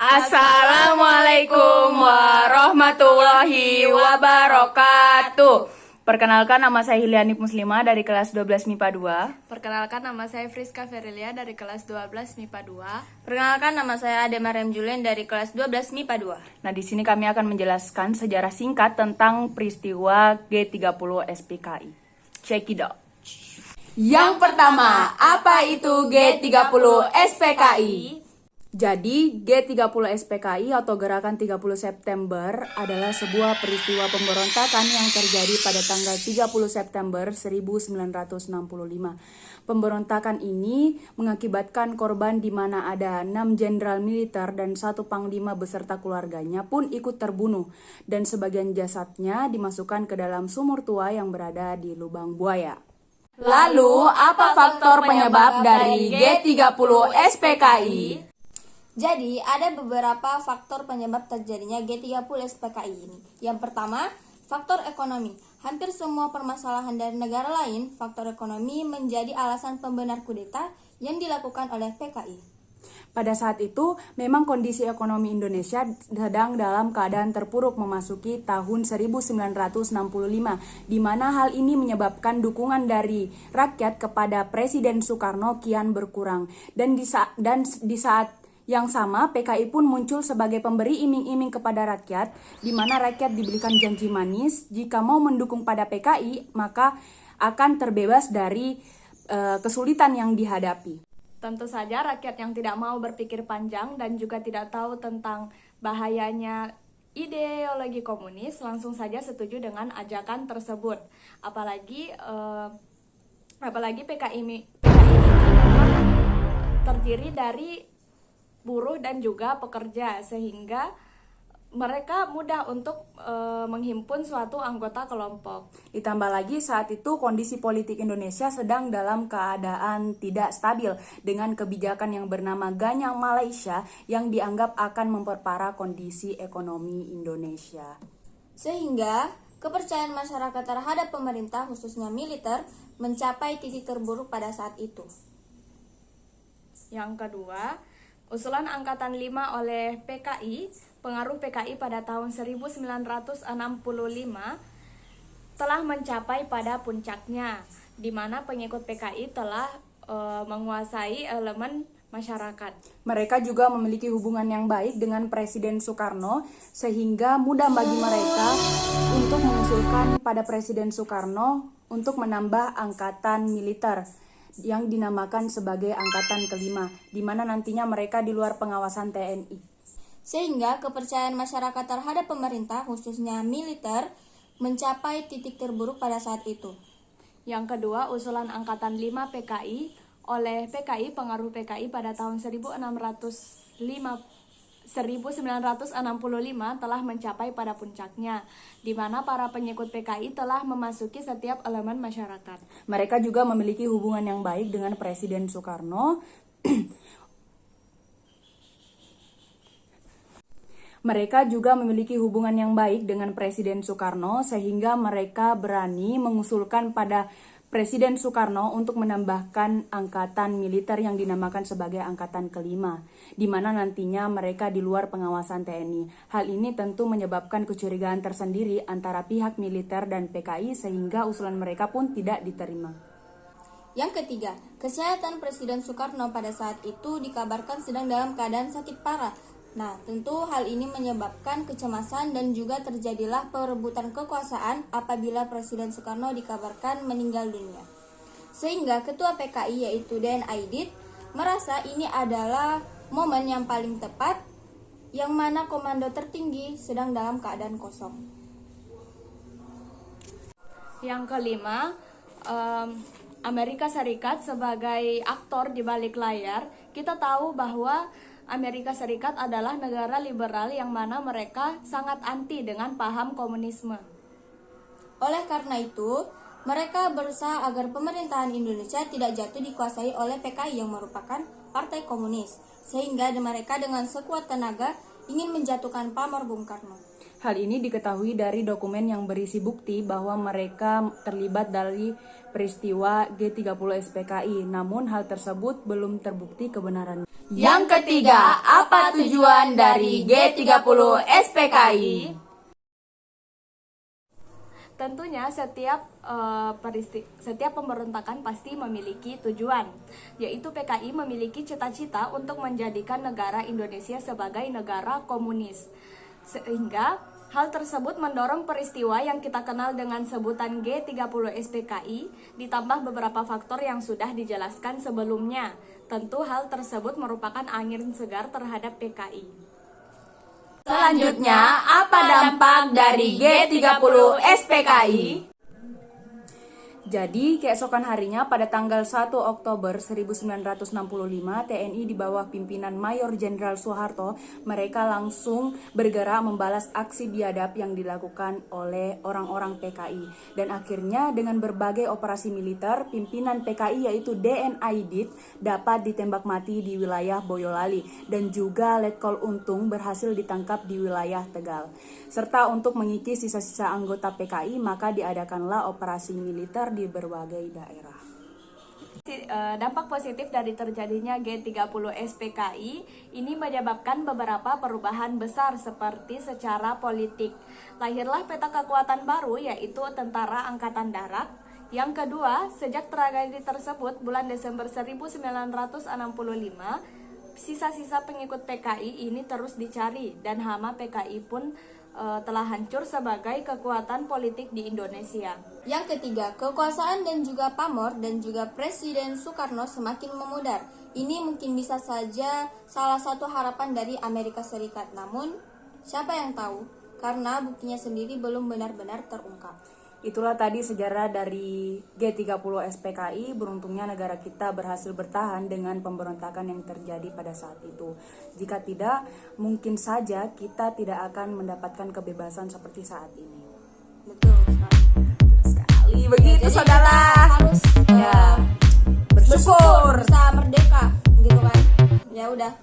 Assalamualaikum warahmatullahi wabarakatuh. Perkenalkan, nama saya Hilianip Muslimah dari kelas 12 MIPA 2. Perkenalkan, nama saya Friska Verilia dari kelas 12 MIPA 2. Perkenalkan, nama saya Ade Mariam Julien dari kelas 12 MIPA 2. Nah, di sini kami akan menjelaskan sejarah singkat tentang peristiwa G30 SPKI. Check it out. Yang pertama, apa itu G30 SPKI? Jadi, G30 SPKI atau Gerakan 30 September adalah sebuah peristiwa pemberontakan yang terjadi pada tanggal 30 September 1965. Pemberontakan ini mengakibatkan korban di mana ada 6 jenderal militer dan 1 panglima beserta keluarganya pun ikut terbunuh, dan sebagian jasadnya dimasukkan ke dalam sumur tua yang berada di Lubang Buaya. Lalu, apa faktor penyebab dari G30 SPKI? Jadi, ada beberapa faktor penyebab terjadinya G30 SPKI ini. Yang pertama, faktor ekonomi. Hampir semua permasalahan dari negara lain, faktor ekonomi menjadi alasan pembenar kudeta yang dilakukan oleh PKI. Pada saat itu, memang kondisi ekonomi Indonesia sedang dalam keadaan terpuruk memasuki tahun 1965, di mana hal ini menyebabkan dukungan dari rakyat kepada Presiden Soekarno kian berkurang. Dan di saat yang sama, PKI pun muncul sebagai pemberi iming-iming kepada rakyat, di mana rakyat diberikan janji manis, jika mau mendukung pada PKI, maka akan terbebas dari kesulitan yang dihadapi. Tentu saja rakyat yang tidak mau berpikir panjang dan juga tidak tahu tentang bahayanya ideologi komunis langsung saja setuju dengan ajakan tersebut. Apalagi PKI ini memang terdiri dari buruh dan juga pekerja, sehingga mereka mudah untuk menghimpun suatu anggota kelompok. Ditambah lagi saat itu kondisi politik Indonesia sedang dalam keadaan tidak stabil dengan kebijakan yang bernama Ganyang Malaysia yang dianggap akan memperparah kondisi ekonomi Indonesia. Sehingga kepercayaan masyarakat terhadap pemerintah, khususnya militer, mencapai titik terburuk pada saat itu. Yang kedua, usulan Angkatan 5 oleh PKI, pengaruh PKI pada tahun 1965 telah mencapai pada puncaknya, di mana pengikut PKI telah menguasai elemen masyarakat. Mereka juga memiliki hubungan yang baik dengan Presiden Soekarno, sehingga mudah bagi mereka untuk mengusulkan pada Presiden Soekarno untuk menambah angkatan militer yang dinamakan sebagai Angkatan Kelima, di mana nantinya mereka di luar pengawasan TNI. Sehingga kepercayaan masyarakat terhadap pemerintah, khususnya militer, mencapai titik terburuk pada saat itu. Yang kedua, usulan Angkatan 5 PKI oleh PKI, pengaruh PKI pada tahun 1965 telah mencapai pada puncaknya, di mana para pengikut PKI telah memasuki setiap elemen masyarakat. Mereka juga memiliki hubungan yang baik dengan Presiden Soekarno. Sehingga mereka berani mengusulkan pada Presiden Soekarno untuk menambahkan angkatan militer yang dinamakan sebagai Angkatan Kelima, di mana nantinya mereka di luar pengawasan TNI. Hal ini tentu menyebabkan kecurigaan tersendiri antara pihak militer dan PKI, sehingga usulan mereka pun tidak diterima. Yang ketiga, kesehatan Presiden Soekarno pada saat itu dikabarkan sedang dalam keadaan sakit parah. Nah, tentu hal ini menyebabkan kecemasan dan juga terjadilah perebutan kekuasaan apabila Presiden Soekarno dikabarkan meninggal dunia. Sehingga Ketua PKI yaitu Den Aidit merasa ini adalah momen yang paling tepat yang mana komando tertinggi sedang dalam keadaan kosong. Yang kelima, Amerika Serikat sebagai aktor di balik layar. Kita tahu bahwa Amerika Serikat adalah negara liberal yang mana mereka sangat anti dengan paham komunisme. Oleh karena itu, mereka berusaha agar pemerintahan Indonesia tidak jatuh dikuasai oleh PKI yang merupakan partai komunis, sehingga mereka dengan sekuat tenaga ingin menjatuhkan pamor Bung Karno. Hal ini diketahui dari dokumen yang berisi bukti bahwa mereka terlibat dari peristiwa G30 SPKI, namun hal tersebut belum terbukti kebenarannya. Yang ketiga, apa tujuan dari G30 SPKI? Tentunya setiap pemberontakan pasti memiliki tujuan, yaitu PKI memiliki cita-cita untuk menjadikan negara Indonesia sebagai negara komunis. Sehingga hal tersebut mendorong peristiwa yang kita kenal dengan sebutan G30 SPKI, ditambah beberapa faktor yang sudah dijelaskan sebelumnya. Tentu hal tersebut merupakan angin segar terhadap PKI. Selanjutnya, apa dampak dari G30 SPKI? Jadi, keesokan harinya pada tanggal 1 Oktober 1965, TNI di bawah pimpinan Mayor Jenderal Soeharto, mereka langsung bergerak membalas aksi biadab yang dilakukan oleh orang-orang PKI. Dan akhirnya dengan berbagai operasi militer, pimpinan PKI yaitu DN Aidit dapat ditembak mati di wilayah Boyolali. Dan juga Letkol Untung berhasil ditangkap di wilayah Tegal. Serta untuk mengikis sisa-sisa anggota PKI, maka diadakanlah operasi militer di berbagai daerah. Dampak positif dari terjadinya G30 SPKI ini menyebabkan beberapa perubahan besar seperti secara politik. Lahirlah peta kekuatan baru yaitu Tentara Angkatan Darat. Yang kedua, sejak tragedi tersebut bulan Desember 1965, sisa-sisa pengikut PKI ini terus dicari dan hama PKI pun telah hancur sebagai kekuatan politik di Indonesia. Yang ketiga, kekuasaan dan juga pamor dan juga Presiden Soekarno semakin memudar. Ini mungkin bisa saja salah satu harapan dari Amerika Serikat. Namun, siapa yang tahu? Karena buktinya sendiri belum benar-benar terungkap. Itulah tadi sejarah dari G30 SPKI. Beruntungnya negara kita berhasil bertahan dengan pemberontakan yang terjadi pada saat itu. Jika tidak, mungkin saja kita tidak akan mendapatkan kebebasan seperti saat ini. Betul sekali. Begitu Jadi saudara. kita harus Ya, bersyukur. bisa merdeka gitu kan. Ya udah.